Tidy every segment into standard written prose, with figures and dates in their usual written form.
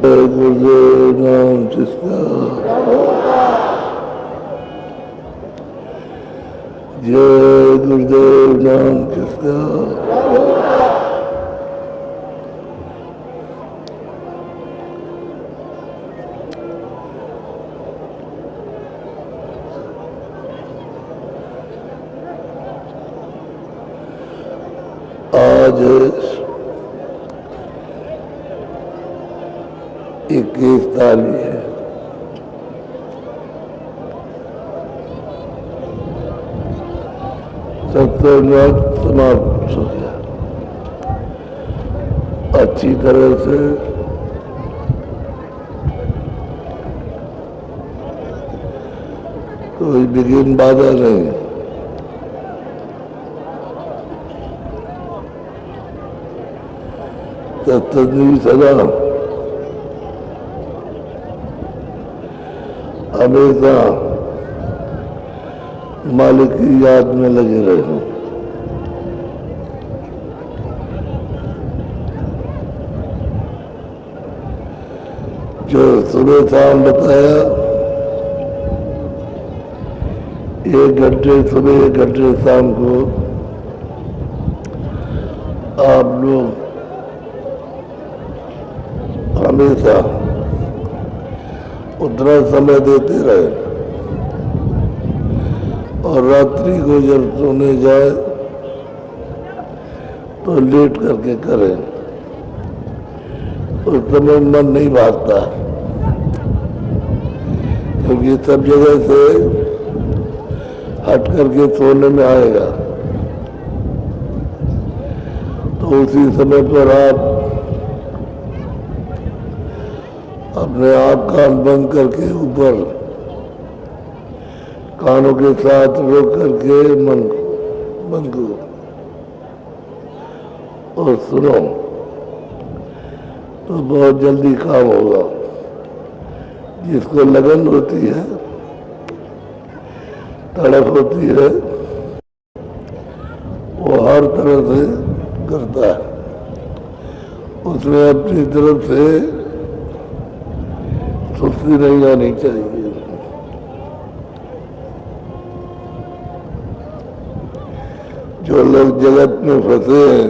गुरुदेव नाम जिसका, जय गुरुदेव नाम जिसका। आज 21 तारीख है। सत्संग समाप्त हो गया अच्छी तरह से। कोई विघ्न बाधा नहीं। सत्संगी सदा हमेशा मालिक की याद में लगे रहे। जो सुबह शाम बताया, 1 घंटे सुबह 1 घंटे शाम को आप लोग हमेशा उतना समय देते रहे, और रात्रि को जब सोने जाए तो लेट करके करें। उस समय मन नहीं भागता, क्योंकि सब जगह से हट करके सोने में आएगा। तो उसी समय पर आप अपने आँख कान बंद करके ऊपर कानों के साथ रोक करके मन को और सुनो, तो बहुत जल्दी काम होगा। जिसको लगन होती है, तड़प होती है, वो हर तरह से करता है। उसमें अपनी तरफ से सुस्ती नहीं आनी चाहिए। जो लोग जगत में फंसे हैं,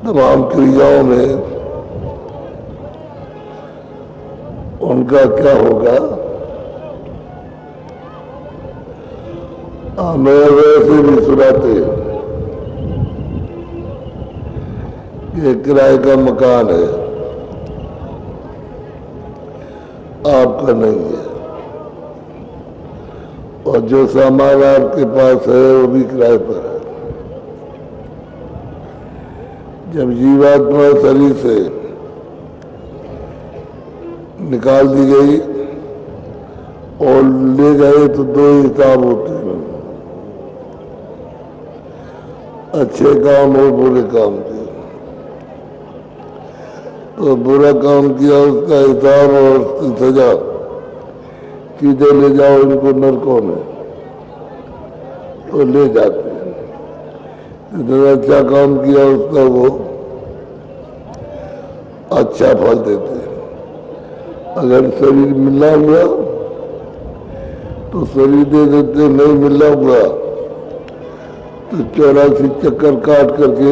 तमाम क्रियाओं में, उनका क्या होगा? हमें वैसे भी सुनाते कि किराए का मकान है, आपका नहीं है, और जो सामान आपके पास है वो भी किराए पर है। जब जीवात्मा शरीर से निकाल दी गई और ले गए तो 2 हिसाब होते हैं, अच्छे काम और बुरे काम के। तो बुरा काम किया उसका हिसाब और सजा, सीधे ले जाओ इनको नरकों में, तो ले जाते हैं। जितना अच्छा काम किया उसका वो अच्छा फल देते हैं। अगर शरीर मिला हुआ तो शरीर दे देते, नहीं मिला हुआ तो 84 चक्कर काट करके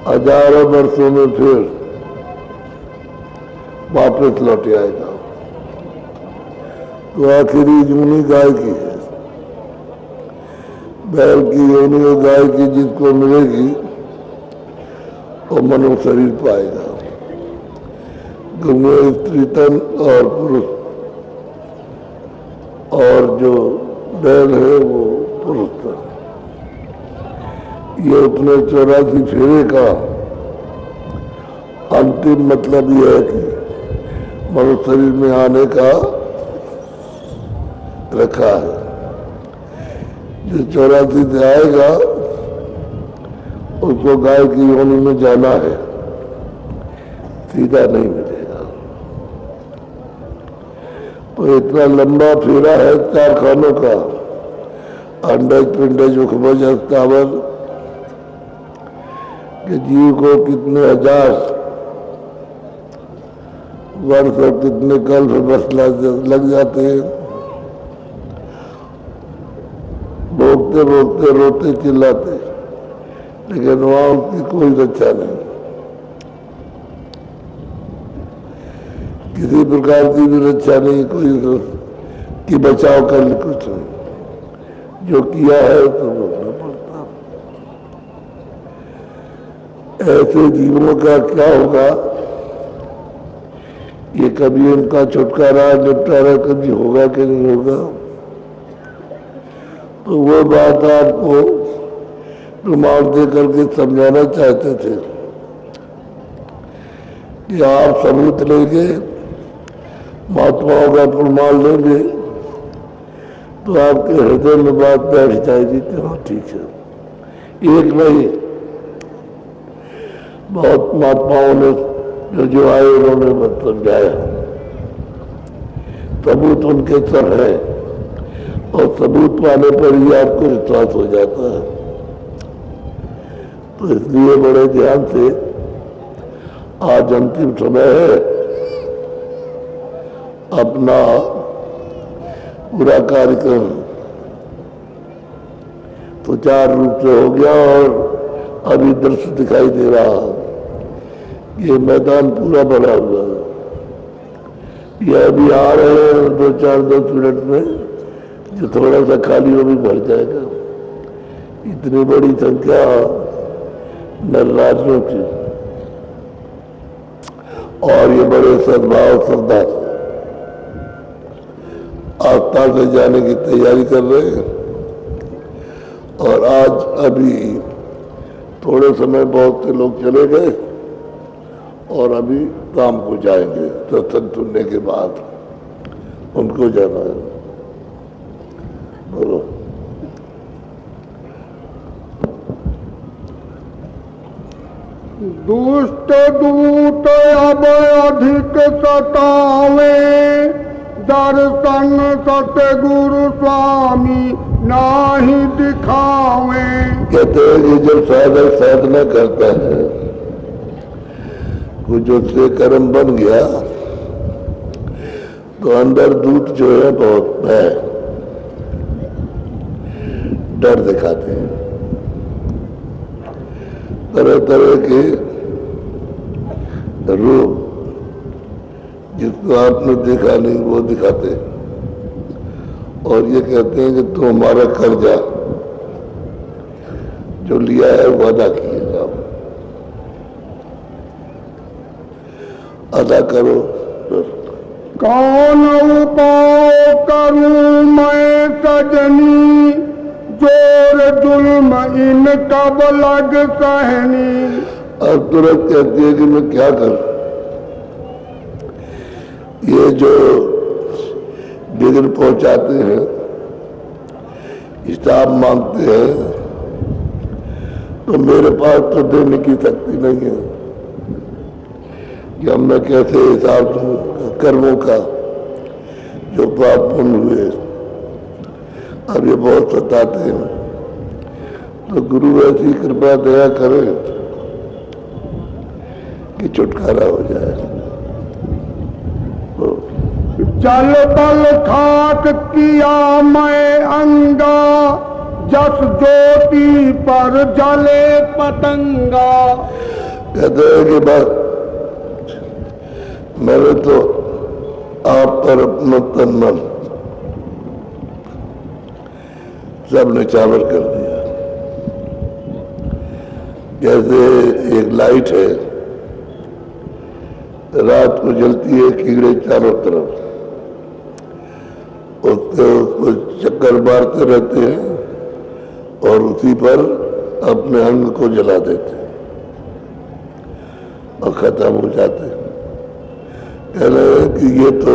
हजारों वर्षों में फिर वापस लौट आएगा। तो आखिरी योनि गाय की है। बैल की योनि और गाय की जिसको मिलेगी वो मनुष्य शरीर पाएगा। दोनों स्त्री तन और पुरुष, और जो बैल है वो पुरुष तन। ये उतने 84 फेरे का अंतिम मतलब यह है कि मनुष्य शरीर में आने का रखा है। जो 84 से आएगा उसको गाय की योनि में जाना है, सीधा नहीं मिलेगा। तो इतना लंबा फेरा है 4 खानों का, अंडज पिंडज उखमज अस्तावर कि जीव को कितने हजार वर्ष और कितने कल्प वर्ष लग जाते हैं, भोगते भोगते रोते चिल्लाते, लेकिन वहां उसकी कोई रक्षा नहीं, किसी प्रकार की भी रक्षा नहीं, कोई कि बचाव कर ले, कुछ नहीं, जो किया है तो भोगना पड़ता। ऐसे जीवों का क्या होगा, ये कभी उनका छुटकारा निपटारा कभी होगा कि नहीं होगा। तो वो बात आपको रुमाल दे करके समझाना चाहते थे कि आप सबूत लेंगे, महात्माओं का प्रमाण लेंगे तो आपके हृदय में बात बैठ जाएगी कि हाँ ठीक है। एक नहीं, बहुत महात्माओं ने जो आए उन्होंने मत समझाया, सबूत उनके सब है और सबूत पाने पर ही आपको विश्वास हो जाता है। तो इसलिए बड़े ध्यान से, आज अंतिम समय है, अपना पूरा कार्यक्रम सुचारू रूप से हो गया और अभी दृश्य दिखाई दे रहा, ये मैदान पूरा भरा हुआ है। ये अभी आ रहे हैं 2-4-10 मिनट में, जो थोड़ा सा खाली वो भी भर जाएगा। इतनी बड़ी संख्या नरराजों की, और ये बड़े सद्भाव श्रद्धा आस्था से जाने की तैयारी कर रहे हैं। और आज अभी थोड़े समय बहुत से लोग चले गए और अभी शाम को जाएंगे, सत्संग सुनने के बाद उनको जाना है। बोलो। दुष्ट दूत अब अधिक सतावे, दर्शन सतगुरु स्वामी नाही दिखावे। कहते हैं कि जब साधक साधना करता है, कुछ उससे कर्म बन गया, तो अंदर दूत जो है बहुत है, डर दिखाते हैं, तरह तरह के रूप जिसको आपने देखा नहीं वो दिखाते हैं, और ये कहते हैं कि तू हमारा कर्जा जो लिया है वो अदा किएगा, अदा करो। कौन उपाय करूं मैं सजनी, जोर जुल्म इन कब लग सहनी। और तुरंत कहती है कि मैं क्या करूं, ये जो विघ्न पहुंचाते हैं, हिसाब मांगते हैं, तो मेरे पास तो देने की शक्ति नहीं है कि अब मैं कैसे हिसाब दूं कर्मों का जो पाप पुण्य हुए। अब ये बहुत सताते हैं, तो गुरु ऐसी कृपा दया करे कि छुटकारा हो जाए। जल बल खाक किया मैं अंगा, जस ज्योति पर जले पतंगा। कहते हैं कि बस मैंने तो आप पर अपना तन मन सब निछावर कर दिया। जैसे एक लाइट है, रात को जलती है, कीड़े चारों तरफ उसको चक्कर मारते रहते हैं और उसी पर अपने अंग को जला देते हैं और खत्म हो जाते हैं। कह रहे हैं कि ये तो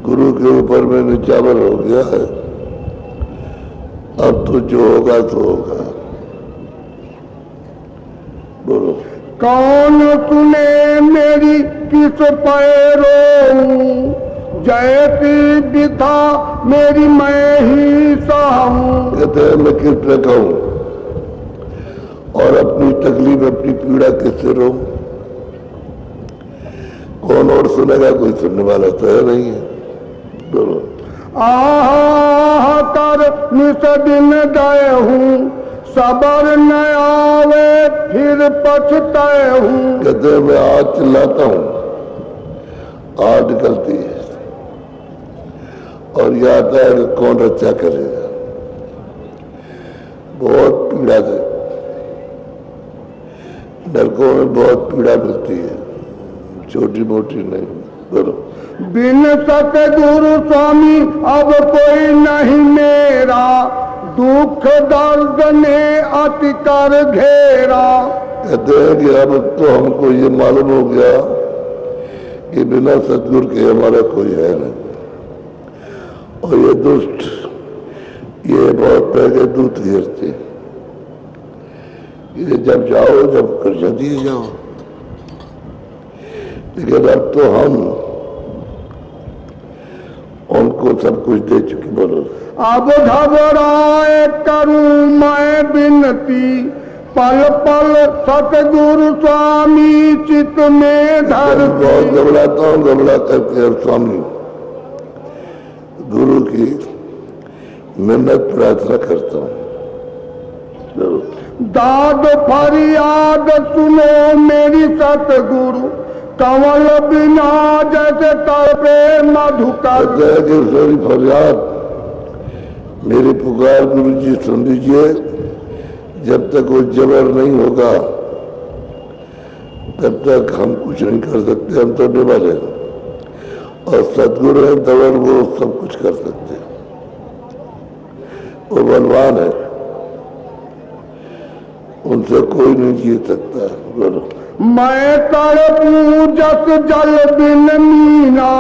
गुरु के ऊपर में निछावर हो गया है, अब तो जो होगा तो होगा। बोलो। कौन सुने मेरी किस पैरों, जैसी विधा मेरी मैं ही सहूं। कहते हैं मैं किस पे कहूं, और अपनी तकलीफ अपनी पीड़ा किससे रो? कौन और सुनेगा? कोई सुनने वाला तो है नहीं है। बोलो। आह कर निस दिन गए हूँ, सबर न आवे फिर पछताए हूँ। कहते हैं मैं आज चिल्लाता हूँ, आज निकलती है और याद है कि कौन रक्षा करेगा। बहुत पीड़ा से, नरकों में बहुत पीड़ा मिलती है, छोटी मोटी नहीं। बोलो। बिन सतगुरु स्वामी अब कोई नहीं मेरा, दुख दर्द ने अति कर घेरा। कहते हैं कि अब तो हमको ये मालूम हो गया कि बिना सतगुरु के हमारा कोई है नहीं। और ये दुष्ट, ये बहुत पहले दूत घेरते, ये जब जाओ जब कर दिए जाओ। लेकिन अब तो हम उनको सब कुछ दे चुके। बोलो। अब घबराए करूं मैं विनती, पल पल सतगुरु स्वामी चित में धर। बहुत घबराता हूँ, घबरा करके और स्वामी गुरु की मिन्नत प्रार्थना करता हूँ। दाद फरियाद सुनो मेरी सतगुरु, कमल बिना जैसे तड़पे मधुकर। कहते हैं कि सारी फरियाद मेरी पुकार गुरु जी सुन लीजिए। जब तक वो जबर नहीं होगा तब तक हम कुछ नहीं कर सकते, हम तो निभा लेंगे। और सतगुरु है तब वो सब कुछ कर सकते हैं, वो बलवान है, उनसे कोई नहीं जीत सकता। बोलो। मैं तड़पूं जस जल बिन मीना,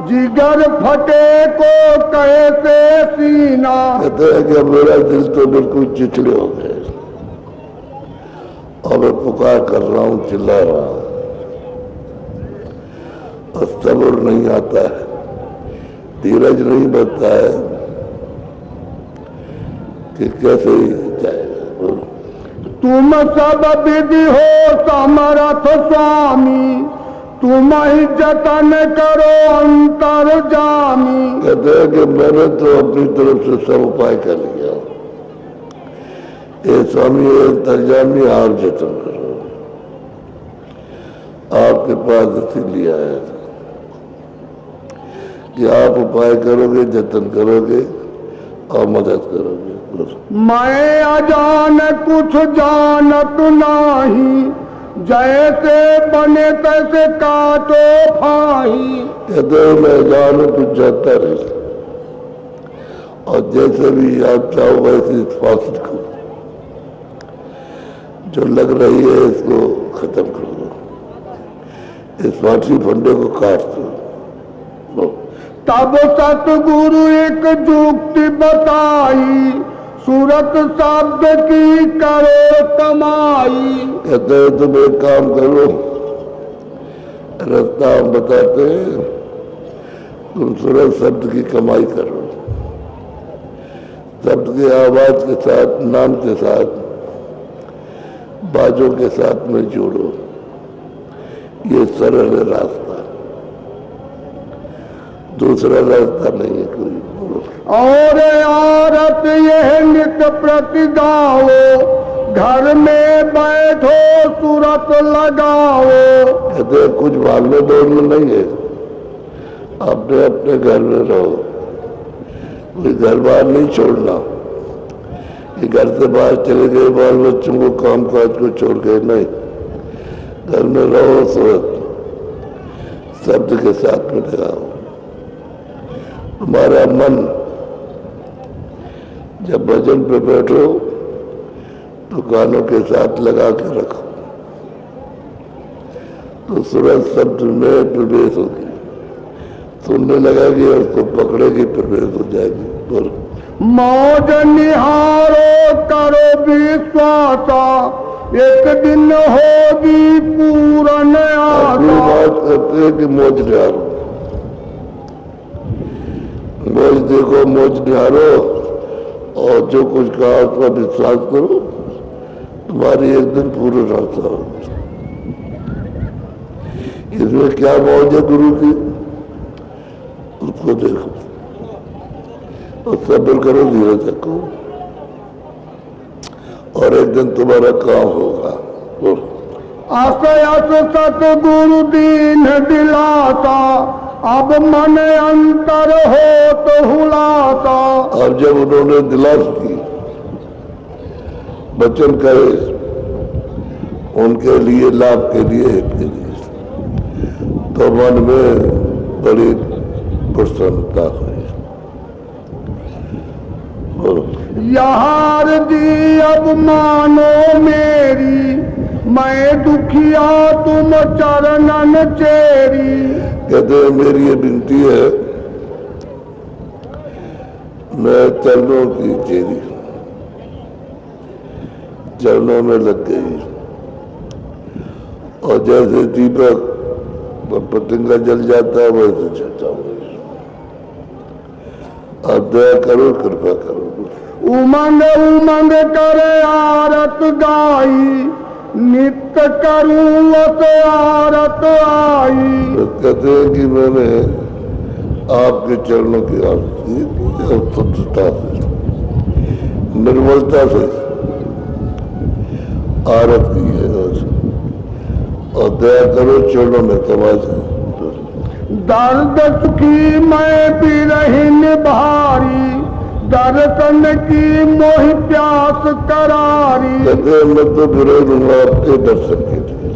जिगर फटे को कैसे सीना। कहते हैं कि अब मेरा दिल तो बिल्कुल चिचड़े हो गए और मैं पुकार कर रहा हूँ, चिल्ला रहा हूँ और सब्र नहीं आता है, धीरज नहीं बनता है कि कैसे जाएगा। बोलो। तुम सब विधि हो समर्थ स्वामी, तुम ही जतन करो अंतर जामी। कहते हैं कि मैंने तो अपनी तरफ से सब उपाय कर लिया, ये स्वामी अंतर्जामी आप जतन करो। आपके पास इसीलिए आया था कि आप उपाय करोगे, जतन करोगे और मदद करोगे। मैं अजान कुछ जानत नाही, जैसे बने तैसे काटो फाही। कहते हैं मैं जान कुछ जाता नहीं, और जैसे भी आप चाहो वैसे फांसी को जो लग रही है इसको खत्म कर दो, इस फांसी फंडे को काट दो। तब सतगुरु एक जुक्ति बताई, सूरत शब्द की करो कमाई। कहते हैं तुम एक काम करो, रास्ता हम बताते हैं, तुम सूरत शब्द की कमाई करो, शब्द की आवाज के साथ, नाम के साथ, बाजों के साथ में जोड़ो। ये सरल रास्ता, दूसरा रास्ता नहीं है कोई। और औरत यह नित प्रति गाओ, घर में बैठो सूरत लगाओ। कहते हैं कुछ भागने दौड़ना नहीं है, अपने अपने घर में रहो, कोई घर बार नहीं छोड़ना कि घर से बाहर चले गए, बाल बच्चों को काम काज को छोड़ गए, नहीं, घर में रहो, सूरत शब्द के साथ में लगाओ। तुम्हारा मन जब भजन पे बैठो तो कानों के साथ लगा के रखो, तो सूरत शब्द में प्रवेश होगी, सुनने लगेगी और उसको पकड़ेगी, प्रवेश हो जाएगी। बोलो। मौज निहारो करो विश्वासा, एक दिन होगी पूर्ण आशा। बात करते हैं कि मौज निहारो, मौज देखो, मौज निहारो, और जो कुछ कहा उसका विश्वास करो, तुम्हारी एक दिन पूरा रहता हो। इसमें क्या मौज है गुरु की, उसको देखो और सब्र करो, धीरज रखो, और एक दिन तुम्हारा काम होगा। असयस सतगुरु दीन दिलाता, अब मन अंतर हो तो हुलाता। अब जब उन्होंने दिलास की, वचन कहे उनके लिए, लाभ के लिए, हित के लिए, तो मन में बड़ी प्रसन्नता हुई। यार दी अब मानो मेरी, मैं दुखिया तुम चरणन चेरी। कहते हैं मेरी ये विनती है, मैं चरणों की चेरी, चरणों में लग गई, और जैसे दीपक पतंगा जल जाता है वैसे जलता हूँ। आप दया करो, कृपा करो। उमंग उमंग करे आरत गाई, नित्य करूं अत आरत आई। तो कहते हैं कि मैंने आपके चरणों की आरती शुद्धता से, निर्मलता से आरत की है, और दया करो चरणों में तमाशा। दर्द सुखी मैं बिरहिन भारी, दर्शन की मोहि प्यास करारी। कहते हैं मैं तो बिरह दूंगा आपके दर्शन के लिए,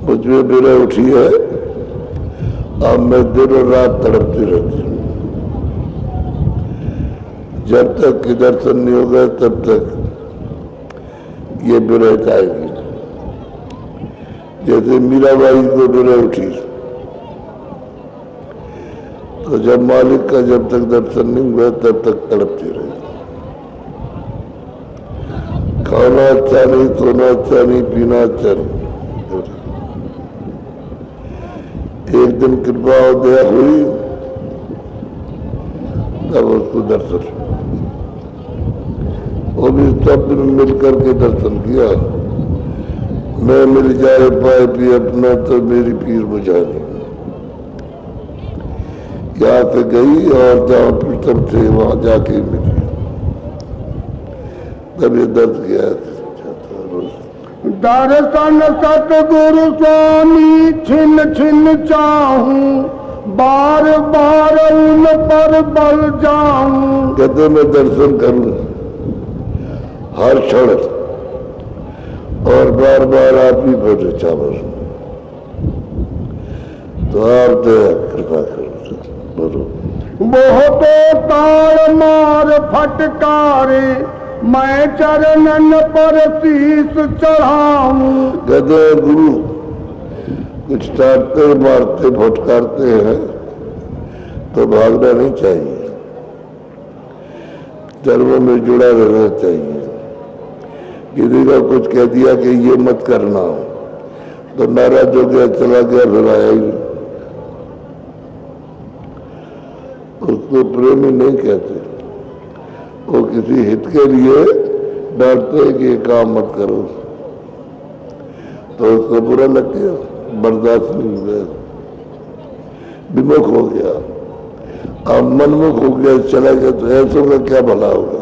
मुझ में बिरह उठी है, अब मैं दिन और रात तड़पती रहती हूँ। जब तक कि दर्शन नहीं होगा तब तक ये बिरह जाएगी। जैसे मीराबाई को बिरह उठी, तो जब मालिक का जब तक दर्शन नहीं हुआ तब तक तड़पती रही। खाना अच्छा नहीं, सोना अच्छा नहीं, पीना अच्छा नहीं। एक दिन कृपा और दया हुई, तब उसको दर्शन, वो भी सब मिल करके दर्शन किया। मैं मिल जाए पाए भी अपना, तो मेरी पीर बुझा नहीं। यहाँ पे गई और जहाँ प्रथम थे वहां जाके मिली, तब ये दर्द किया। दर्शन सतगुरु स्वामी छिन छिन चाहूं, बार बार उन पर बल जाऊं। कहते मैं दर्शन करूं हर क्षण, और बार बार आप ही पर रचा बसूं, तो आप दया कृपा करो। मोह तो ताल मार फटकारे, मैं चरणन पर शीस चढ़ाऊं। कहते हैं गुरु कुछ डांटते मारते फटकारते हैं तो भागना नहीं चाहिए, धर्मों में जुड़ा रहना चाहिए। किसी का कुछ कह दिया कि ये मत करना, तो नाराज हो गया, चला गया, फिर आया ही। उसको प्रेमी नहीं कहते, वो किसी हित के लिए डांटते हैं कि ये काम मत करो, तो उसको बुरा लग गया, बर्दाश्त नहीं हुआ, विमुख हो गया। अब मनमुख हो गया, चला गया, तो ऐसों का क्या भला होगा।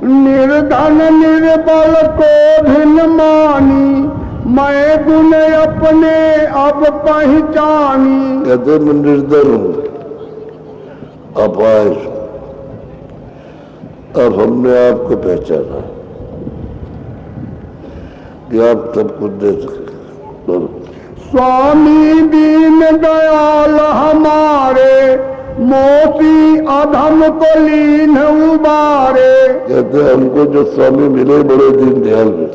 निर्धन निर्बल को भिन्न मानी, मैं गुण अपने अब पहचानी। कहते मैं निर्धन हूं, अपाहिज, अब हमने आपको पहचाना कि आप सब कुछ दे सकते। स्वामी दीन दयाल हमारे, मोती अधम को लीन उबारे। कहते हमको जो स्वामी मिले बड़े दीन दयाल में,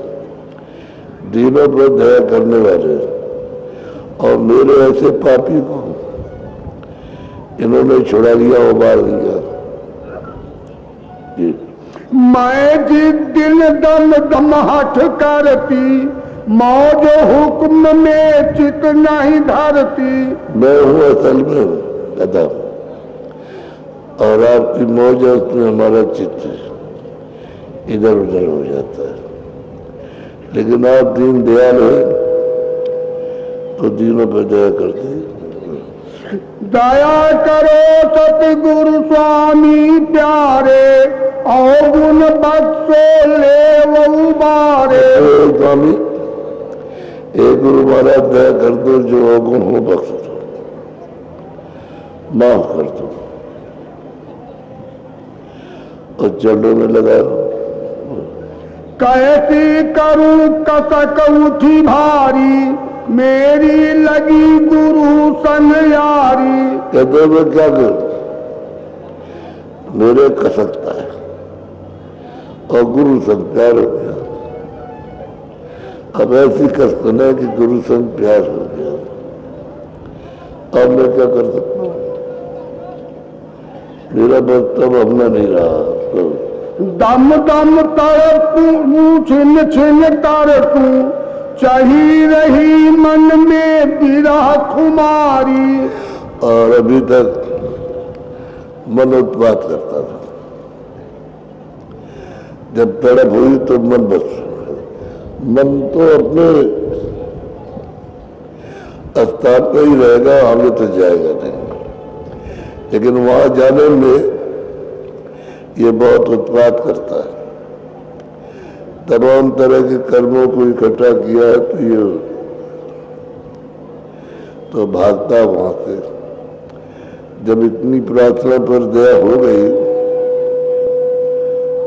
दीनों पर दया करने वाले, और मेरे ऐसे पापी को इन्होंने छुड़ा लिया, उबार दिया। मैं जिस दिन दम दम हठ करती, मौज हुक्म में चित नहीं धरती। मैं हूँ असल में गधा, और आपकी मौज है उसमें हमारा चित्त है। इधर उधर हो जाता है। लेकिन आप दीन दयाल है तो दीनों पर दया करते हैं। दया करो सतगुरु स्वामी प्यारे, और गुण बख्शो ले वो उबारे। स्वामी एक गुरु महाराज दया कर दो, जो अवगुण हो बख्श दो, माफ कर दो, और चरणों में लगा दो। कैसी करूं कसक उठी भारी, मेरी लगी गुरु सन यारी। कहते मैं क्या करूं, मेरे कसकता है और गुरु संग प्यार हो गया। अब ऐसी कसक है कि गुरु संग प्यार हो गया। अब मैं क्या कर सकता हूँ, मेरा वक्तव्य अपना नहीं रहा। तो दम दम तड़पू छिन छिन तरतू, चही रही मन में विरह खुमारी। और अभी तक मन उत्पात करता था। जब तड़प हुई तो मन बस, मन तो अपने स्थान पर ही रहेगा, आगे तो जाएगा नहीं। लेकिन वहां जाने में ये बहुत उत्पात करता है। तमाम तरह के कर्मों को इकट्ठा किया है तो ये तो भागता वहां से। जब इतनी प्रार्थना पर दया हो गई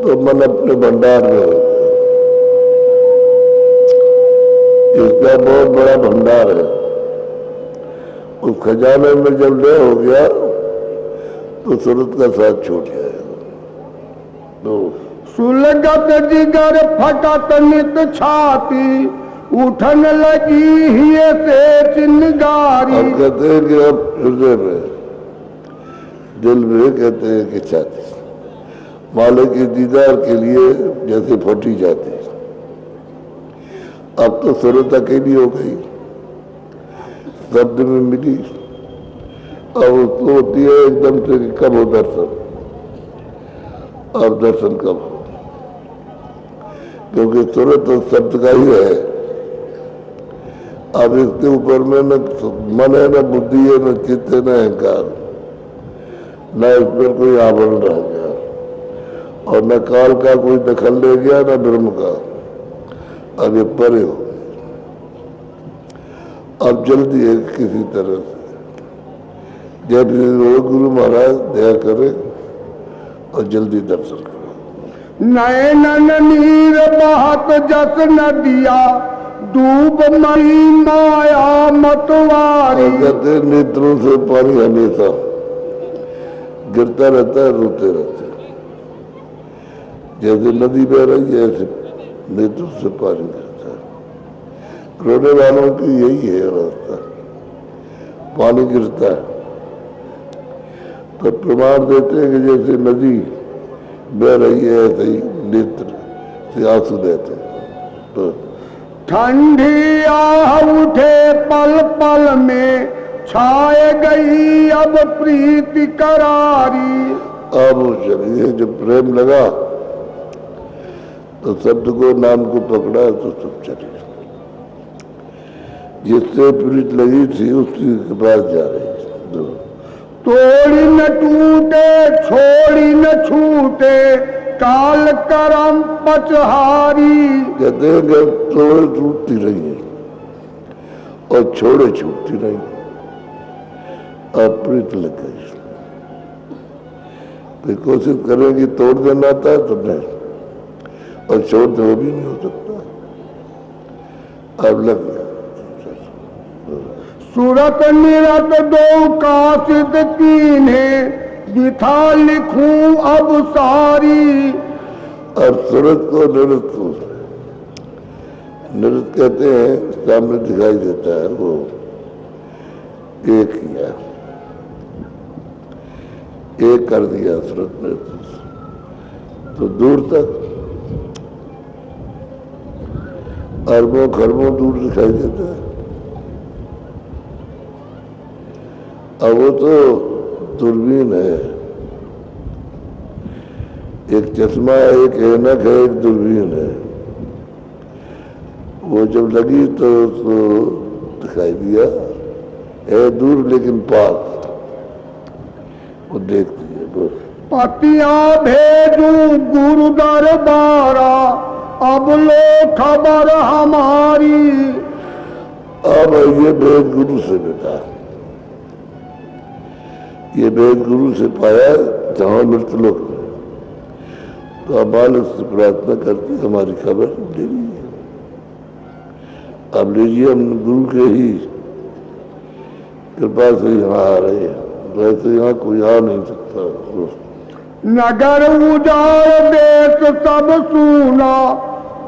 तो मन अपने भंडार में हो गया। इसका बहुत बड़ा भंडार है। उस खजाने में जब लय हो गया तो सूरत का साथ छूट जाएगा। तो सुलगत जिगर फटत नित छाती, उठन लगी ही से चिंगारी। अब कहते हैं कि अब हृदय में, दिल में कहते हैं कि छाती मालिक के दीदार के लिए जैसे फटी जाती। अब तो सूरत अकेली हो गई, शब्द में मिली। अब उसको होती है एकदम से कि कब हो दर्शन, अब दर्शन कब हो, क्योंकि सूरत तो शब्द का ही है। अब इसके ऊपर में न मन है, न बुद्धि है, न चित्त है, न अहंकार, न इस पर कोई आवरण रह गया, और न काल का कोई दखल ले गया, न ब्रह्म का। अब ये परे हो गए। अब जल्दी है किसी तरह से, जब गुरु महाराज दया करे और जल्दी दर्शन करो। नैनन नीर बहत जस नदिया, डूब मई माया मतवारी। कहते नेत्रों से पानी हमेशा गिरता रहता है, रोते रहते हैं। जैसे नदी बह रही है ऐसे नेत्रों से पानी गिरता है। रोने वालों की यही है अवस्था, पानी गिरता है। तो प्रमाण देते हैं कि जैसे नदी बह रही है ऐसे ही नेत्र से आंसू देते हैं। तो ठंडी आह उठे पल पल में, छाए गई अब प्रीति करारी। अब चलिए जब प्रेम लगा तो शब्द को, नाम को पकड़ा तो सब चली। जिससे प्रीत लगी थी उसकी के पास जा रही थी। तोड़ी न टूटे छोड़ी न छूटे, काल करम पचहारी। कहते हैं कि तोड़े टूटती रही है और छोड़े छूटती रही, अब प्रीत लग गई। तो कोशिश करेंगे तोड़ देना था तो नहीं, और छोड़ दे वो भी नहीं हो सकता। अब लग गया। सूरत निरत दो कासिद कीन्हे, बिथा लिखूं अब सारी। और सूरत को निरत को, निरत कहते हैं सामने दिखाई देता है, वो एक किया, एक कर दिया सूरत ने, तो दूर तक अरबों खरबों दूर दिखाई देता है। अब वो तो दूरबीन है, एक चश्मा है, एक ऐनक है, एक दूरबीन है। वो जब लगी तो उसको दिखाई दिया, है दूर लेकिन पास, वो देखती है बस। पतियां भेजू गुरु दरबारा, अब लो खबर हमारी। अब ये वेद गुरु से बेटा, ये वेद गुरु से पाया जहां मृतलोक में। तो अब बालक से प्रार्थना करती हमारी खबर ले लीजिए, अब लीजिए, हम गुरु के ही कृपा से यहाँ आ रहे हैं, वैसे यहाँ कोई आ नहीं सकता। नगर उजाड़ देश सब सूना,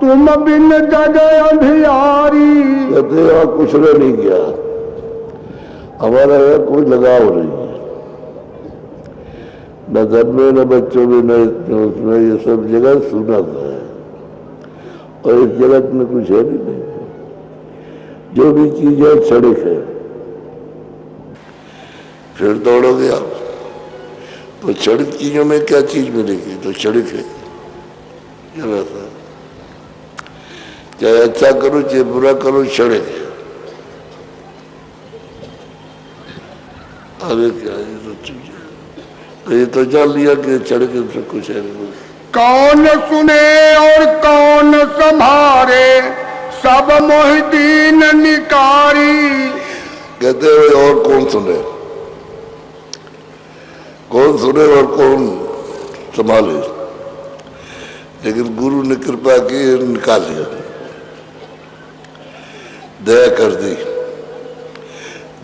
तुम बिन जगह अंधियारी। कहते यहाँ कुछ रह नहीं गया, हमारा यहाँ कोई लगाव नहीं है, न घर में, न बच्चों में, न उसमें, ये सब जगह सुना सा है और इस जगत में कुछ है भी नहीं। जो भी चीज है क्षणिक है। फिर दौड़ोगे आप तो क्षणिक चीजों में क्या चीज मिलेगी, तो क्षणिक है। वैसा चाहे अच्छा करो चाहे बुरा करो, क्षणिक है। अरे क्या ये तो चीज है, तो ये तो जान लिया कि क्षणिक से कुछ है नहीं। कौन सुने और कौन संभारे, सब मोहिदीन निकारी। कहते हैं और कौन सुने, कौन सुने और कौन संभाले, लेकिन गुरु ने कृपा की, निकाल लिया, दया कर दी।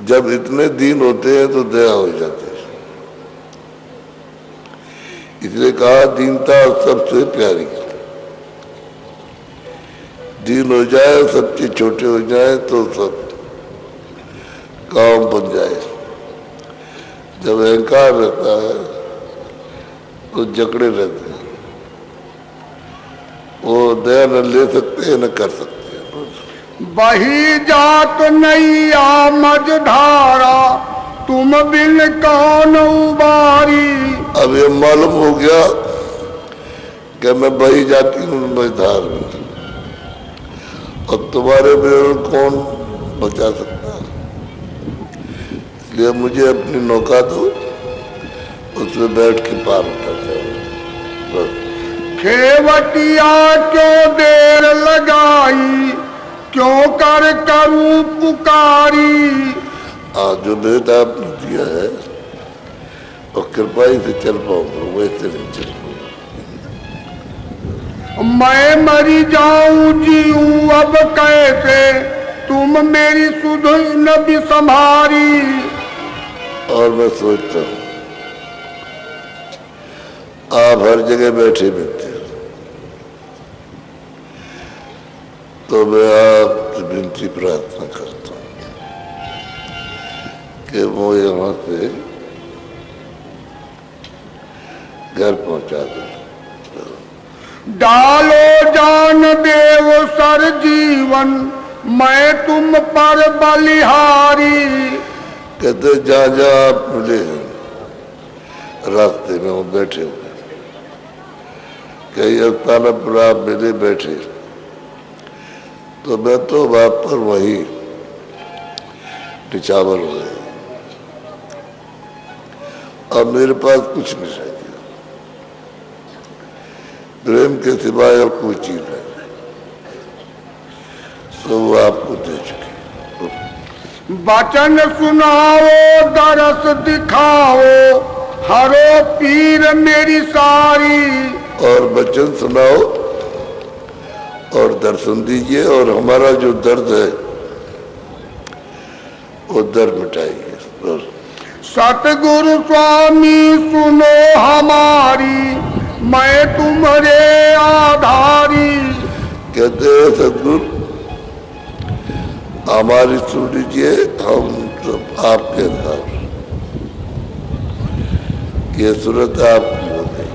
जब इतने दीन होते हैं तो दया हो जाती है, इसलिए कहा दीनता सबसे प्यारी। दीन हो जाए, सब चीज छोटे हो जाए तो सब काम बन जाए। जब अहंकार रहता है तो जकड़े रहते हैं, वो दया न ले सकते न कर सकते। बही जात नैया मझधारा, तुम बिन कौन उबारी। अब ये मालूम हो गया कि मैं बही जाती हूँ मझधार में, अब तुम्हारे बेर कौन बचा सकता है, इसलिए मुझे अपनी नौका दो, उसमें बैठ के पार उतर जाओ बस। खेवटिया क्यों देर लगाई, क्यों कर करूं पुकारी। आज जो बेटा आपने दिया है और कृपा ही से चल पाऊंगा, वैसे नहीं चल पाऊंगा। मैं मरी जाऊं जीऊं अब कैसे, तुम मेरी सुध न भी संभारी। और मैं सोचता हूँ आप हर जगह बैठे मिलते हो, तो मैं आपसे विनती प्रार्थना करता हूँ कि वो यहाँ से घर पहुँचा दो। डालो जान देव सर जीवन, मैं तुम पर बलिहारी। कहते जहाँ जहाँ आप मिले हैं रास्ते में वो बैठे हुए, कई स्थान पर आप मिले बैठे, तो मैं तो आप पर वही निछावर हो गए। अब मेरे पास कुछ नहीं रह गया, प्रेम के सिवाय और कोई चीज नहीं, तो वो आपको दे चुके। वचन सुनाओ दरस दिखाओ, हरो पीर मेरी सारी। और वचन सुनाओ और दर्शन दीजिए, और हमारा जो दर्द है वो दर्द मिटाइए। सतगुरु स्वामी सुनो हमारी, मैं तुम्हारे आधारी। कहते हैं सतगुरु हमारी सुन लीजिए, हम सब आपके आधार, ये सूरत आपकी हो गई।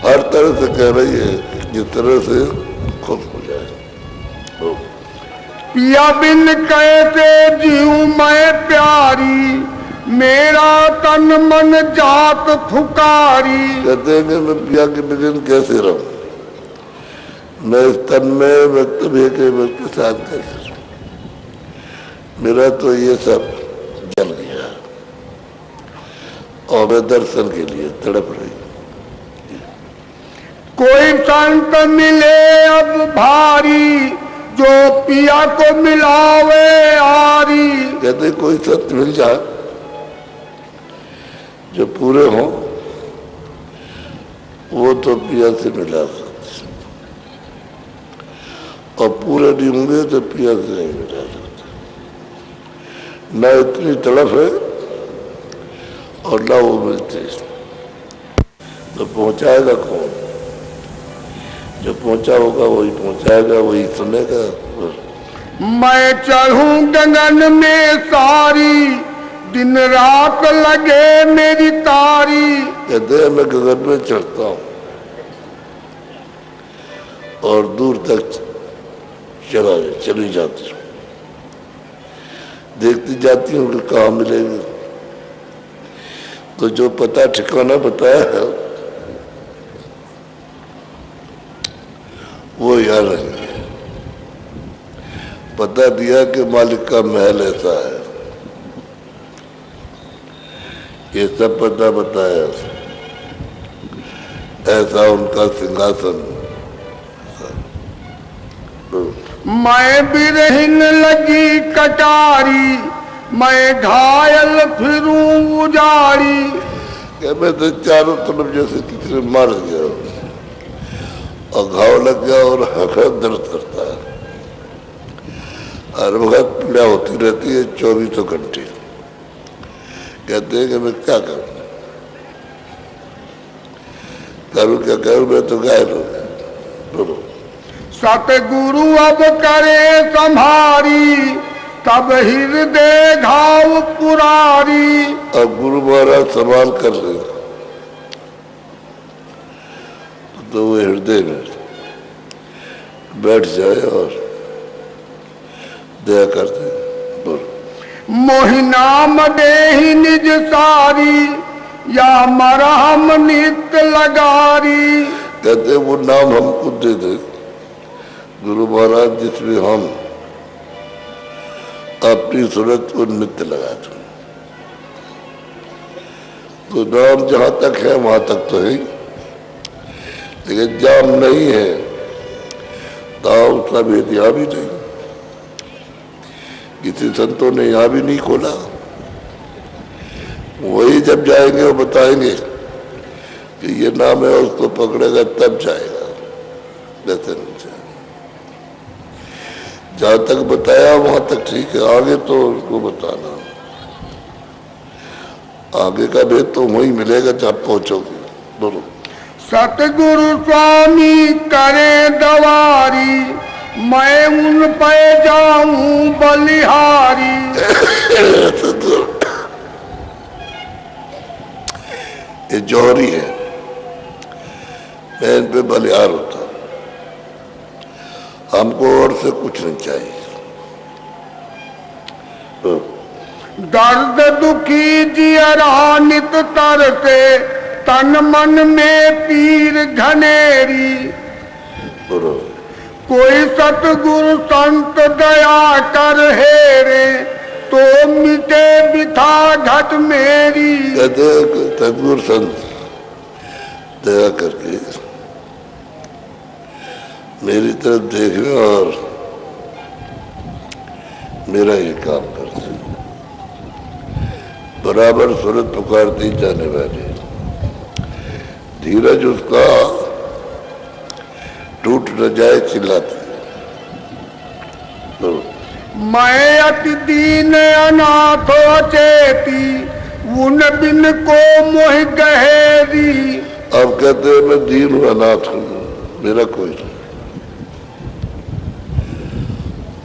हर तरह से कह रही है, जिस तरह से खुश हो जाए। पिया बिन कैसे जीऊं मैं प्यारी, मेरा तन मन जात फुकारी। कहते हैं कि मैं पिया के बिन कैसे रहूं, मैं इस तन में, मैं तभी के के साथ कैसे रहूं, मेरा तो ये सब जल गया और मैं दर्शन के लिए तड़प रही। कोई संत मिले अब भारी, जो पिया को मिलावे आरी। कहते कोई संत मिल जाए जो पूरे हों, वो तो पिया से मिला सकते, और पूरे नहीं होंगे तो पिया से नहीं मिला सकते। न इतनी तड़फ है और न वो मिलते, तो पहुंचाएगा कौन? जो पहुंचा होगा वही पहुंचाएगा, वही सुनेगा। मैं चढ़ूं गगन में सारी, दिन रात लगे मेरी तारी। कहते हैं मैं गगन में चढ़ता हूं और दूर तक चली जाती हूँ, देखती जाती हूँ कि कहाँ मिलेगी। तो जो पता ठिकाना बताया है वो याद रहेंगे। पता दिया कि मालिक का महल ऐसा है, ये सब पता बताया, ऐसा उनका सिंहासन। मैं बिरहिन लगी कटारी, मैं घायल फिरूं उजाड़ी। क्या मैं तो चारों तरफ जैसे किसी ने मार गया और घाव लग गया और हकड़त दर्द करता है, हर वक्त पीड़ा होती रहती है 24 घंटे। कहते हैं कि मैं क्या करूं, क्या करूं, मैं तो घायल हो गया। बोलो सतगुरु अब करे संभारी, तब हृदय घाव पुरारी। अब गुरु महाराज संभाल कर ले तो वो हृदय में बैठ जाए और दया करते। मोहिनाम देहि निज सारी, या मरहम नित्य लगारी। कहते वो नाम हमको दे दे गुरु महाराज, जिसमें हम अपनी सूरत को नित्य लगा दो। तो नाम जहां तक है वहां तक तो है, लेकिन जाम नहीं है तो उसका भेद यहाँ भी नहीं। किसी संतों ने यहाँ भी नहीं खोला, वही जब जाएंगे वो बताएंगे कि ये नाम है, उसको पकड़ेगा तब जाएगा, वैसे नहीं जाएगा। जहां तक बताया वहां तक ठीक है, आगे तो उसको बताना, आगे का भेद तो वही मिलेगा जब पहुंचोगे। बोलो सतगुरु स्वामी करे दवारी, मैं उन पे जाऊं बलिहारी। ये जौहरी है, मैं इन पे बलिहार होता। हमको और से कुछ नहीं चाहिए। तो दर्द दुखी जियरा नित तरते, तन मन में पीर घनेरी। बोलो कोई सतगुरु संत दया कर हेरे, तो मिटे बिथा घट मेरी। कहते सतगुरु संत दया करके मेरी तरफ देखने और मेरा ये काम करते, बराबर सूरत पुकारती जाने वाली, धीरज उसका टूट न जाए चिल्लाती। तो मैं अति दीन अनाथ चेती, उन बिन को मोह गहेरी। अब कहते हैं मैं दीन हूं, अनाथ हूं, मेरा कोई नहीं,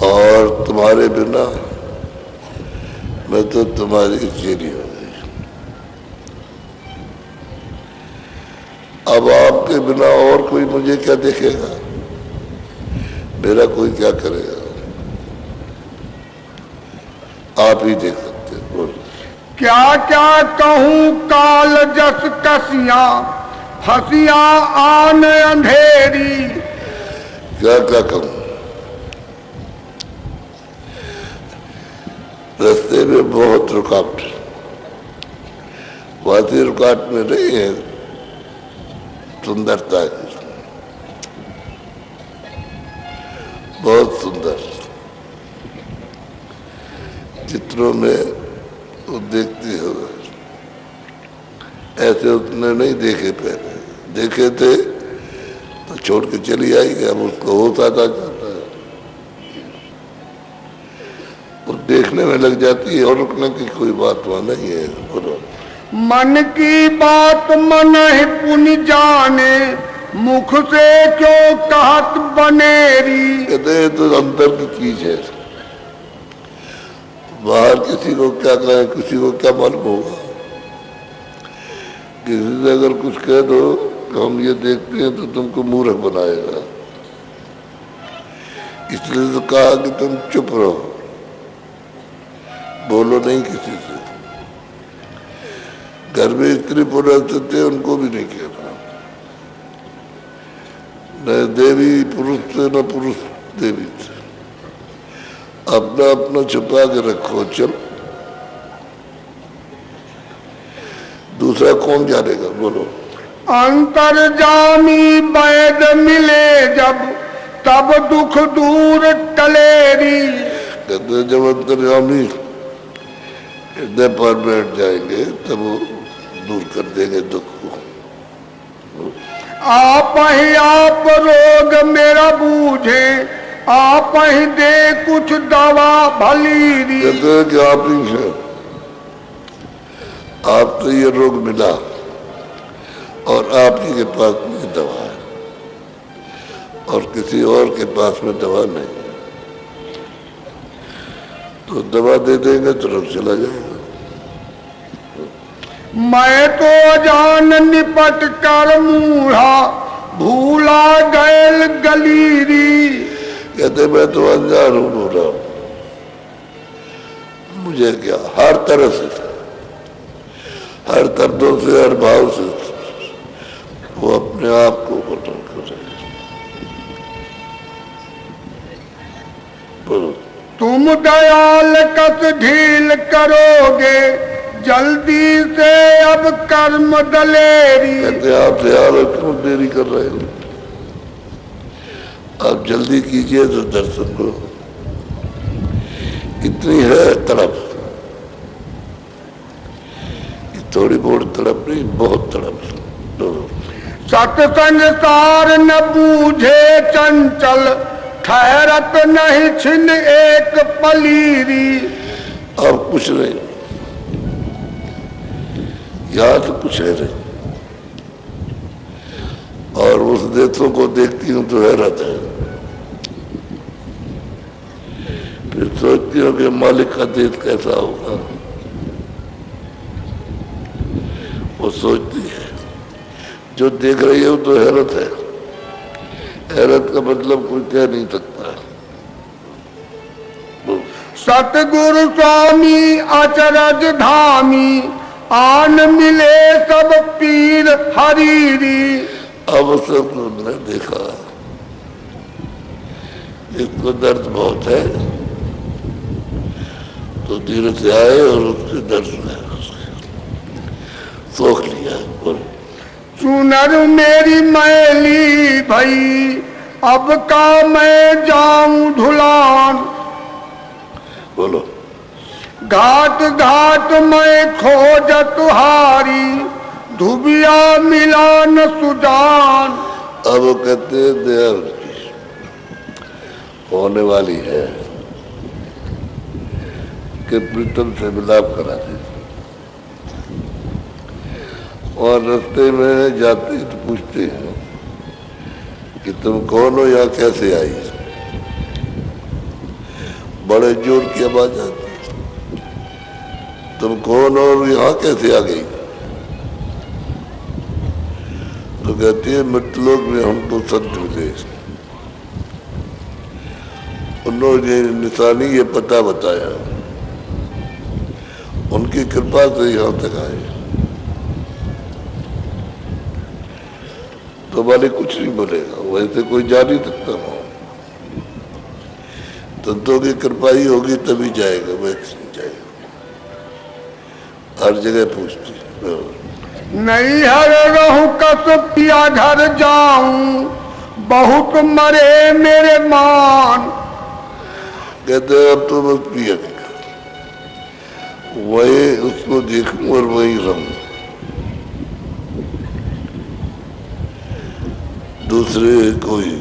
और तुम्हारे बिना मैं तो तुम्हारी चेरी हो गई। अब आपके बिना और कोई मुझे क्या देखेगा, मेरा कोई क्या करेगा, आप ही देख सकते हैं। क्या क्या कहूँ काल जस कसियां फसियां आन अंधेरी। क्या क्या कहूँ, रास्ते में बहुत रुकावट, वादी रुकावट में नहीं है, सुंदरता है, बहुत सुंदर। चित्रों में वो देखती हो, ऐसे उसने नहीं देखे, पहले देखे थे तो छोड़ के चली आएगी, अब उसको होता था जाता है, वो देखने में लग जाती है और रुकने की कोई बात वहां नहीं है। बोलो, मन की बात मन ही पुनि जाने मुख से क्यों कहत बनेरी। कहते हैं तो अंदर की चीज है, बाहर किसी को क्या कहें, किसी को क्या मालूम होगा। किसी से अगर कुछ कह दो कि हम ये देखते हैं तो तुमको मूर्ख बनाएगा, इसलिए तो कहा कि तुम चुप रहो, बोलो नहीं किसी से। घर में स्त्री पुरुष थे उनको भी नहीं कहना, न देवी पुरुष थे न पुरुष देवी थे, अपना अपना छुपा के रखो। चलो, दूसरा कौन जानेगा। बोलो, अंतर्जामी वैद मिले जब तब दुख दूर टलेरी। कहते जब अंतर्जामी हृदय पर बैठ जाएंगे तब वो दूर कर देंगे दुख को। आप ही आप रोग मेरा बूझे, आप ही दे कुछ दवा भली। कहते हैं कि आप ही हैं, आपको ये रोग मिला और आप ही के पास में दवा है, और किसी और के पास में दवा नहीं, तो दवा दे देंगे तो रोग चला जाएगा। मैं तो अजान निपट कर मूढ़ा भूला गैल गलीरी। कहते मैं तो अनजान हूं, बोल रहा हूं, मुझे क्या, हर तरह से, हर दर्दों से, हर भाव से वो अपने आप को बदल कर रहे। बोलो, तुम दयाल कस ढील करोगे जल्दी से अब कर्म दलेरी। कहते आप दयाल क्यों देरी कर रहे हो, आप जल्दी कीजिए तो दर्शन को। इतनी है तड़प, थोड़ी बहुत तड़प नहीं, बहुत तड़प। सत्संग सार न बूझे चंचल ठहरत नहीं छिन एक पलीरी। अब कुछ नहीं, यहाँ तो कुछ है नहीं, और उस देशों को देखती हूँ तो हैरत है। फिर सोचती हूँ कि मालिक का देश कैसा होगा, वो सोचती है। जो देख रही है वो तो हैरत है, हैरत का मतलब कोई कह नहीं सकता है। सतगुरु स्वामी अचरज धामी आन मिले सब पीर हरीरी। अब सबने देखा इसको दर्द बहुत है, तो धीरे से आए और उसके दर्द है, सोख लिया। और सुनर मेरी मैली भई अब का मैं जाऊं ढुलान। बोलो, घाट घाट मैं खोज तुहारी धुबिया मिलान सुजान। अब वो कहते हैं दया होने वाली है कि प्रीतम से मिलाप करा दे। और रास्ते में जाते तो पूछते हैं कि तुम कौन हो, यहाँ कैसे आई। बड़े जोर की आवाज आती, तुम कौन हो और यहाँ कैसे आ गई। तो कहती है मृतलोक में हमको संत मिले, उन्होंने निशानी ये पता बताया, उनकी कृपा से यहाँ तक आए। तो वाले कुछ नहीं बोलेगा, वैसे कोई जा नहीं सकता ना। संतों की कृपा ही होगी तभी जाएगा, वैसे नहीं जाएगा। हर जगह पूछती नहीं हर रहूं कस पिया घर जाऊं, बहुत मरे मेरे मान। कहते हैं अब तो बस पिया वही उसको देखूं और वही रहूं, दूसरे कोई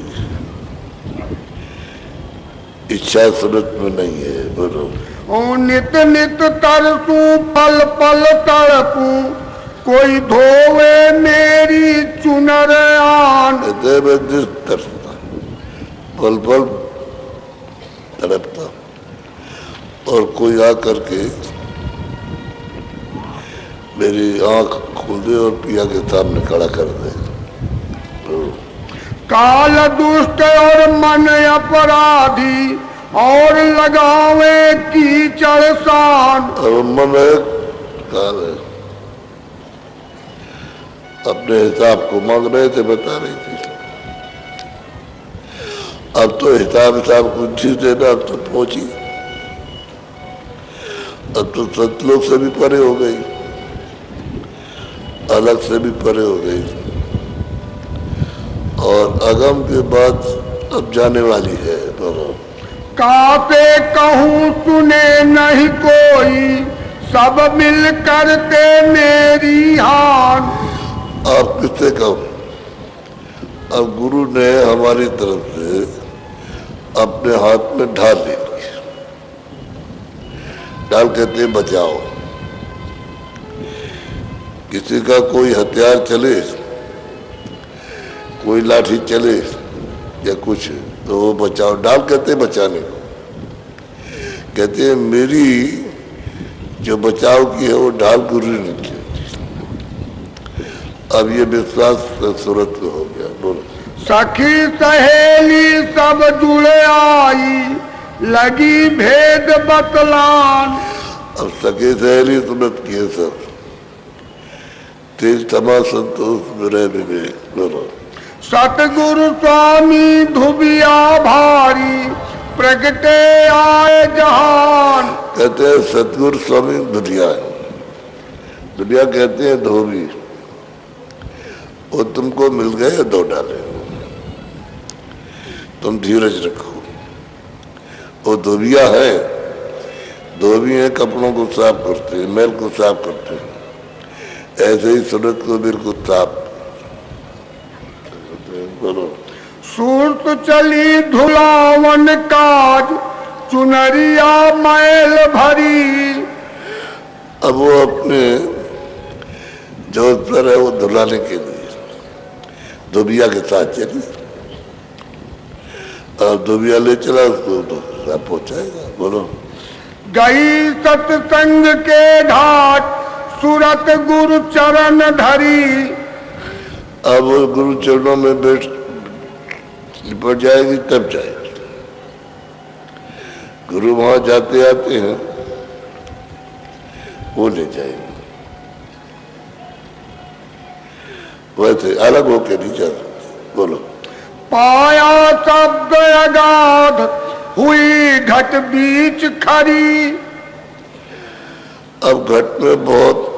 इच्छा सूरत में नहीं है। बोलो ओ नित नित तरसू पल पल तड़पूं, कोई धोवे मेरी चुनर आन। कहते मैं जिस तरसता पल पल तड़पता और कोई आ करके मेरी आंख खोल दे और पिया के सामने खड़ा कर दे। काल दुष्ट और मन अपराधी, और लगावे कीचड़ सान। और मन है काल है, अपने हिसाब को मांग रहे थे, बता रही थी। अब तो हिसाब कुछ चीज देना, अब तो पहुंची, अब तो सतलोक से भी परे हो गई, अलग से भी परे हो गई, और अगम के बाद अब जाने वाली है। बोलो कापे कहूँ सुने नहीं कोई, सब मिल करते मेरी हान। आप किससे कहो? अब गुरु ने हमारी तरफ से अपने हाथ में ढाल ले ली। ढाल कहते बचाओ। किसी का कोई हथियार चले, कोई लाठी चले या कुछ, तो वो बचाओ। ढाल कहते बचाने को, कहते हैं मेरी जो बचाव की है वो ढाल गुरु ने की। अब ये विश्वास सूरत को हो गया। बोलो सखी सहेली सब जुड़े आई, लगी भेद बतलान। अब सके सहेली सूरत की है सब, तेज तमा संतोष मेरे विवेक। बोलो सतगुरु स्वामी धुबिया भारी, प्रगटे आए जहान। कहते हैं सतगुरु स्वामी दुनिया है, दुनिया कहते हैं धोबी। वो तुमको मिल गए दो डाले, तुम धीरज रखो। वो धोबिया है, धोबी है, कपड़ों को साफ करते हैं, मैल को साफ करते हैं। ऐसे ही सूरत को बिल्कुल साफ। बोलो सूरत चली धुलावन काज, चुनरिया मैल भरी। अब वो अपने जो पर है वो धुलाने के लिए धोबिया के साथ चली। अब धोबिया ले चला उसको तो साफ पहुंचाएगा। बोलो गई सत्संग के घाट, सूरत गुरु चरण धरी। अब वो गुरु चरणों में बैठ लिपट जाएगी तब जाएगी। गुरु वहां जाते आते हैं, वो ले जाएंगे, वैसे अलग होके नहीं जा सकते। बोलो पाया शब्द अगाध, हुई घट बीच खरी। अब घट में बहुत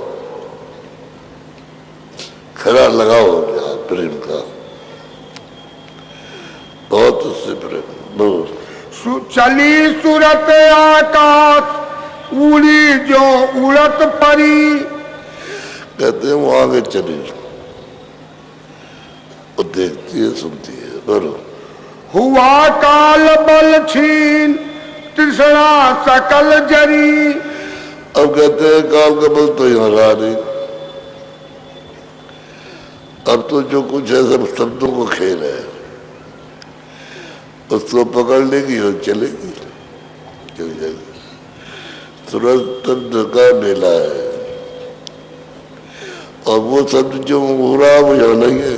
खरा लगाव हो गया प्रेम का, बहुत उससे प्रेम। बोलो चली सूरत आकाश, उड़ी जो उड़त परी। कहते हैं वो आगे चली, वो देखती है सुनती है। बोलो हुआ काल बल छीन, तृष्णा सकल जरी। अब कहते हैं काल का बल तो यहाँ रहा नहीं, अब तो जो कुछ है सब शब्दों को खेल है, उसको पकड़ लेगी और चलेगी, चल जाएगी। सूरज तंत्र का मेला है, और वो शब्द जो हो रहा वो यहाँ नहीं है।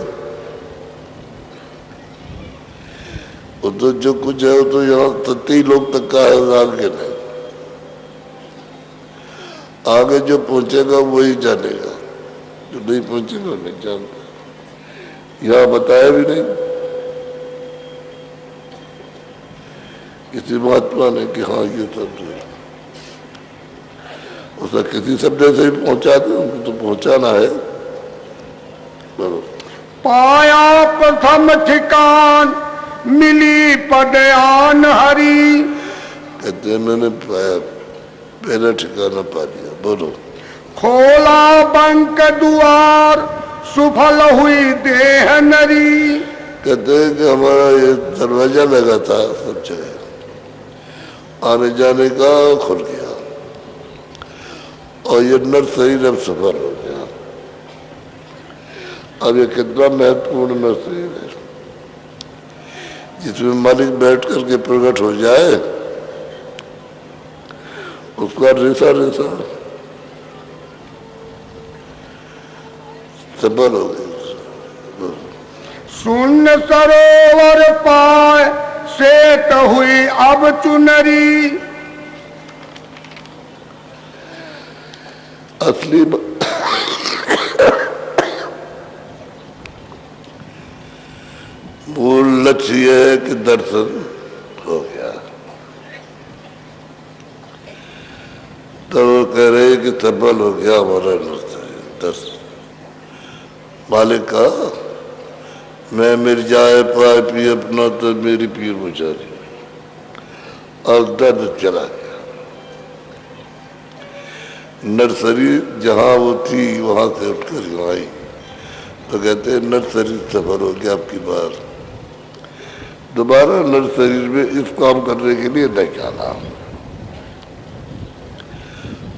वो तो जो कुछ है वो तो यहाँ 27 लोग तक का है, के नहीं। आगे जो पहुंचेगा वही जानेगा, जो नहीं पहुंचेगा नहीं जानता। यहाँ बताया भी नहीं किसी महात्मा ने कि हाँ ये शब्द है, उसका किसी शब्द से ही पहुंचा दे, उनको तो पहुंचाना है। बरो पाया प्रथम ठिकान मिली पदयान हरी। कहते हैं मैंने पाया, पहला ठिकाना पा लिया। बोलो। खोला बंक द्वार सुफल हुई देह नरी। कहते हैं कि हमारा ये दरवाजा लगा था सब जगह, आने जाने का खुल गया, और ये नर शरीर अब सफल हो गया। अब ये कितना महत्वपूर्ण नर शरीर है, जिसमें मालिक बैठ करके प्रकट हो जाए, उसका रेसा रेसा सफल हो गया। शून्य सरोवर पाए सेत हुई अब चुनरी। असली मूल लक्ष्य यह है कि दर्शन हो गया। तो वो कह रहे कि सफल हो गया हमारा दर्शन। मालिक का मैं मिल जाए पाए पी अपना तो मेरी पीर मुझारी, और दर्द चला गया। नर्सरी जहाँ वो थी वहां से उठकर यहाँ आई, तो कहते हैं नर्सरी सफल हो गया। आपकी बार दोबारा नर्सरी में इस काम करने के लिए नहीं आना,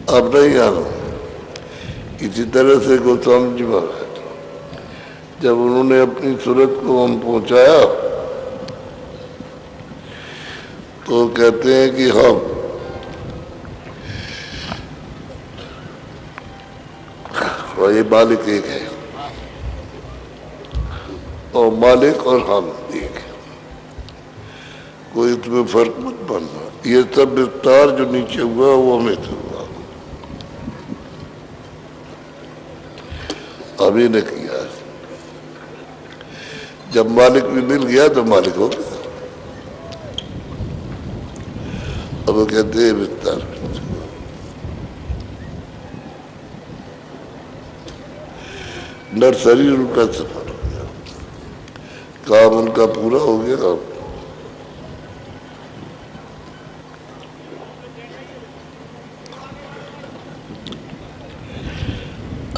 अब नहीं आना। इसी तरह से गोस्वामी जी महाराज जब उन्होंने अपनी सूरत को हम पहुंचाया, तो कहते हैं कि हम और ये मालिक एक है, और मालिक और हम एक है, कोई इसमें फर्क मत बनना। ये सब विस्तार जो नीचे हुआ वो हमें से हुआ, अभी ने किया। जब मालिक भी मिल गया तो मालिक हो गया। अब वो कहते हैं विस्तार। नर शरीर उनका सफल हो गया, काम उनका पूरा हो गया।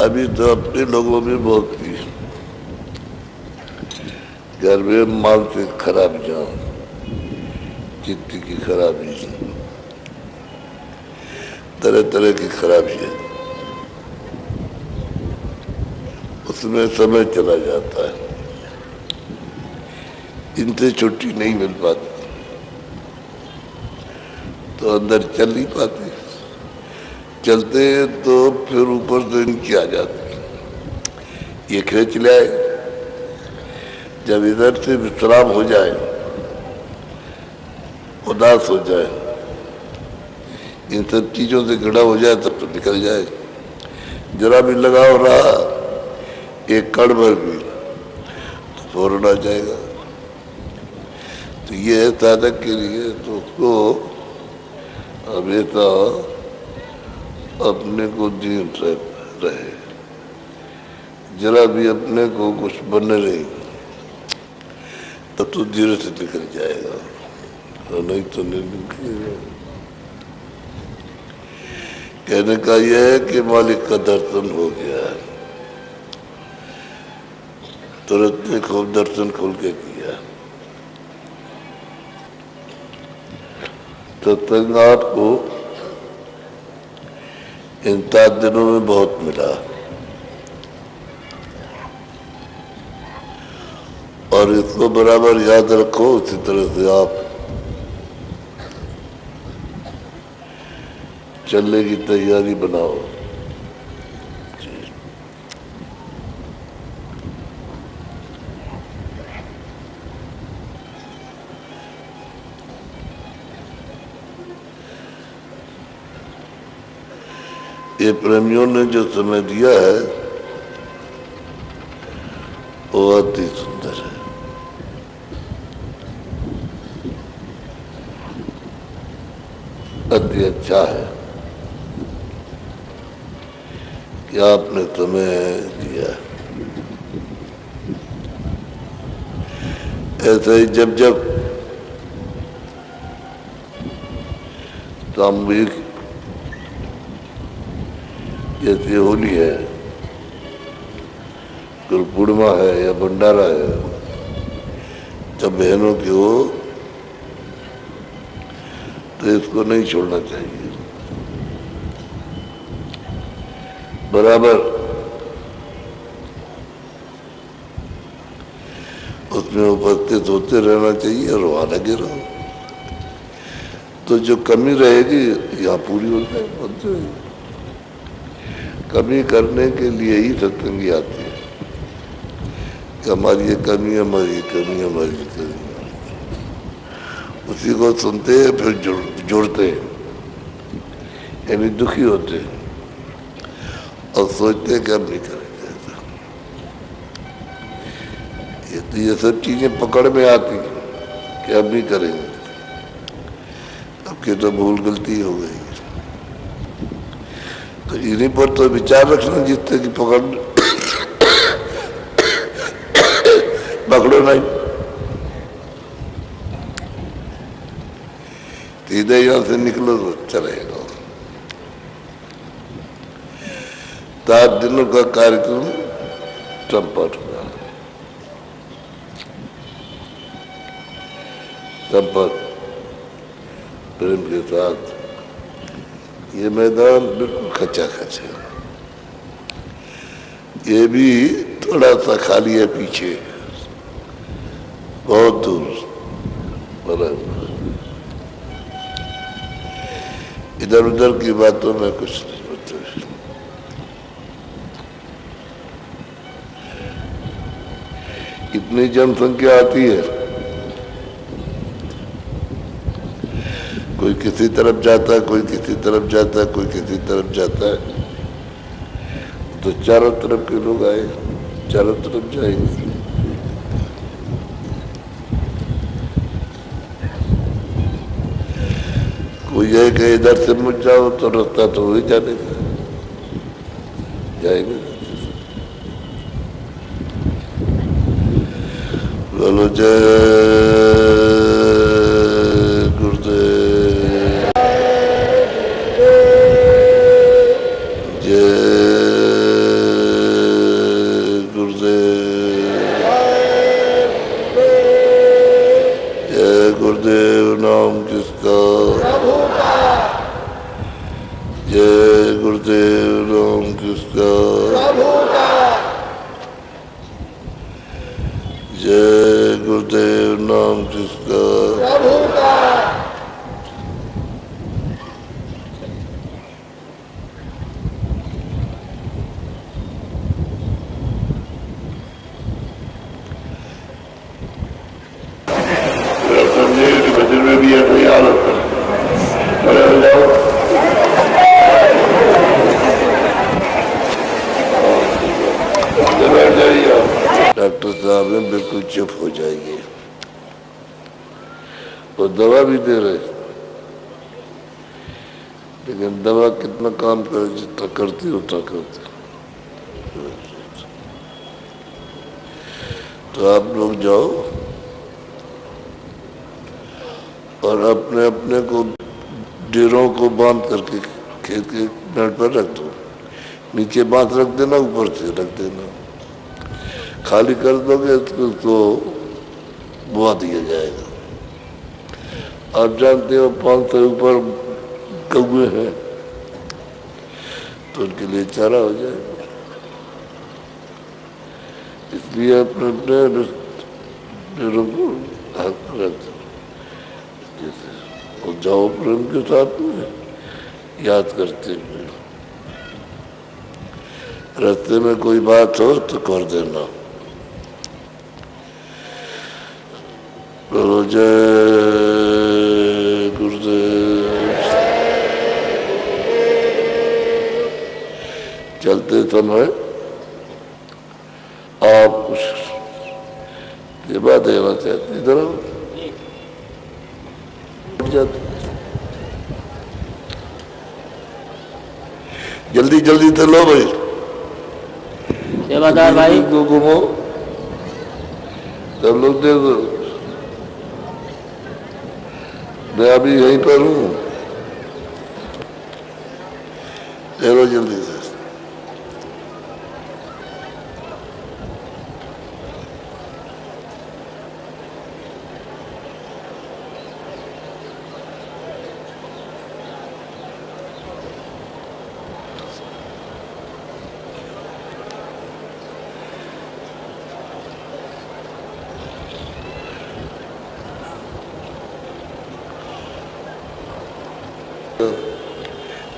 अभी तो अपने लोगों में बहुत थी, घर में मानसिक खराबियां, चित्त की खराबी, तरह तरह की खराबियां, उसमें समय चला जाता है, इनसे छुट्टी नहीं मिल पाती, तो अंदर चल नहीं पाते। चलते तो फिर ऊपर से इनकी आ जाती, ये खींच लाए। जब इधर से विश्राम हो जाए, उदास हो जाए, इन सब चीजों से घड़ा हो जाए, तब तो निकल जाए। जरा भी लगाव रहा एक कण भर भी, तो फौरन आ जाएगा। तो ये है साधक के लिए, तो उसको हमेशा अपने को जीवन रहे, जरा भी अपने को कुछ बनने नहीं, तब तो धीरे से निकल जाएगा, और नहीं तो नहीं निकलेगा। कहने का यह है कि मालिक का दर्शन हो गया है, तुरंत ने खूब दर्शन खोल के किया। सत्संग आपको इन 7 दिनों में बहुत मिला, और इसको बराबर याद रखो। उसी तरह से आप चलने की तैयारी बनाओ। ये प्रेमियों ने जो समय दिया है वो अति सुंदर है। अति अच्छा है कि आपने समय दिया। ऐसा ही जब जब सामूहिक जैसे होली है, गुरु पूर्णिमा है या भंडारा है, जब बहनों की हो तो इसको नहीं छोड़ना चाहिए। बराबर उसमें उपस्थित होते रहना चाहिए और वहां लगे रहो, तो जो कमी रहेगी यहाँ पूरी हो जाएगी। कमी करने के लिए ही सत्संगी आती है कि हमारी ये कमी, हमारी ये कमी, हमारी ये कमी। उसी को सुनते हैं फिर जोड़ते हैं, यानी दुखी होते हैं और सोचते हैं कि अब नहीं करेंगे ऐसा। ये सब चीजें पकड़ में आती कि अब नहीं करेंगे, अब की तो भूल गलती हो गई। तो इन्हीं पर तो विचार रखना जिससे कि पकड़ो नहीं, सीधे यहां से निकलो तो चलेगा। 7 दिनों का कार्यक्रम चंपट हुआ। चंपट प्रेम के साथ ये मैदान बिल्कुल खचा खचा, ये भी थोड़ा सा खाली है पीछे, बहुत दूर। बराबर इधर उधर की बातों में कुछ नहीं होता। इतनी जनसंख्या आती है, कोई किसी तरफ जाता है, कोई किसी तरफ जाता है, कोई किसी तरफ जाता है, तो चारों तरफ के लोग आए, चारों तरफ जाएंगे। कोई है कि इधर से मुझ जाओ तो रास्ता तो वही जाने का, जाएंगे। बोलो जय गुरुदेव, जय गुरुदेव, जय गुरुदेव। नाम किसका? जय गुरुदेव। नाम किसका? जय गुरुदेव। नाम किसका? भजन में भी है कोई हालत डॉक्टर साहब ने बिल्कुल चुप हो जाएंगे और दवा भी दे रहे, लेकिन दवा कितना काम करे, जितना करती उतना करती। तो आप लोग जाओ और अपने अपने को डेरों को बांध करके खेत के मेड़ पर रख दो। नीचे बांध रख देना, ऊपर से रख देना। खाली कर दोगे तो बुआ दिया जाएगा। आप जानते हो 500 से ऊपर कौवे हैं, तो उनके लिए चारा हो जाएगा। इसलिए अपने अपने डेरों को रख दो, और जाओ प्रेम के साथ में याद करते हुए। रास्ते में कोई बात हो तो कर देना। बोलो जय गुरुदेव, चलते समय आप कुछ सेवा देना चाहते इधर आओ। जल्दी जल्दी तो लो भाई, सेवादार भाई को घूमो, सब लोग दे दो। मैं अभी यहीं पर हूँ, चलो जल्दी से।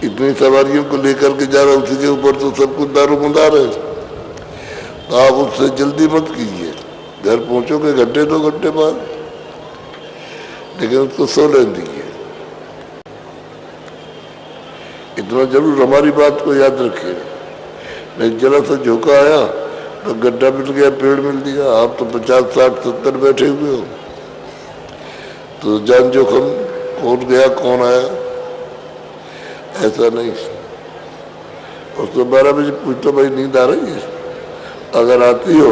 इतनी सवारियों को लेकर के जा रहा, उसी के ऊपर तो सब कुछ दारोमदार है। तो आप उससे जल्दी मत कीजिए, घर पहुंचोगे घंटे 2 घंटे बाद, लेकिन उसको सो लेने दीजिए। इतना जरूर हमारी बात को याद रखिए। नहीं जरा सा झोंका आया तो गड्ढा मिल गया, पेड़ मिल दिया, आप तो 50, 60, 70 बैठे हुए हो, तो जान जोखम, कौन गया कौन आया, ऐसा नहीं। उसको 12 बजे पूछो भाई नींद आ रही है, अगर आती हो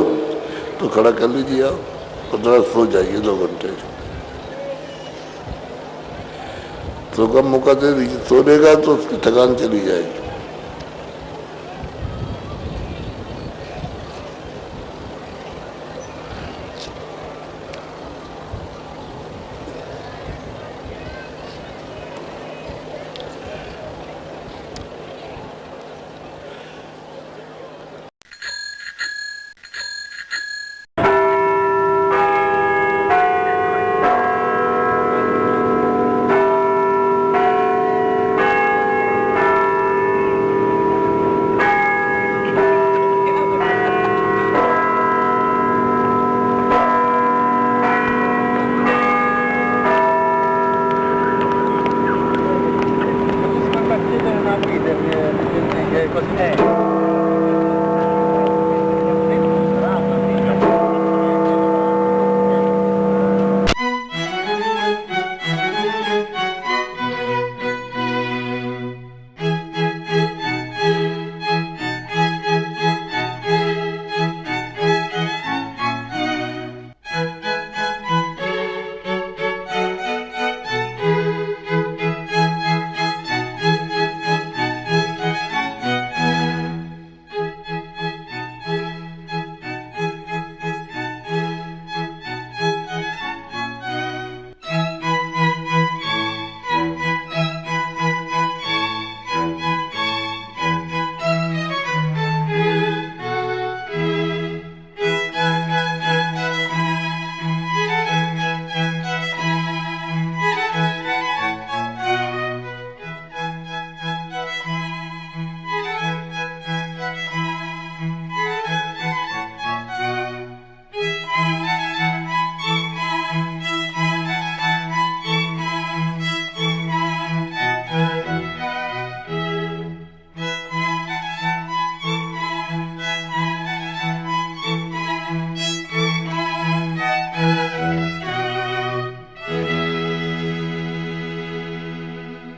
तो खड़ा कर लीजिए आप, और जरा सो जाइए 2 घंटे। सो का मौका दे दीजिए, सोनेगा तो उसकी थकान चली जाएगी।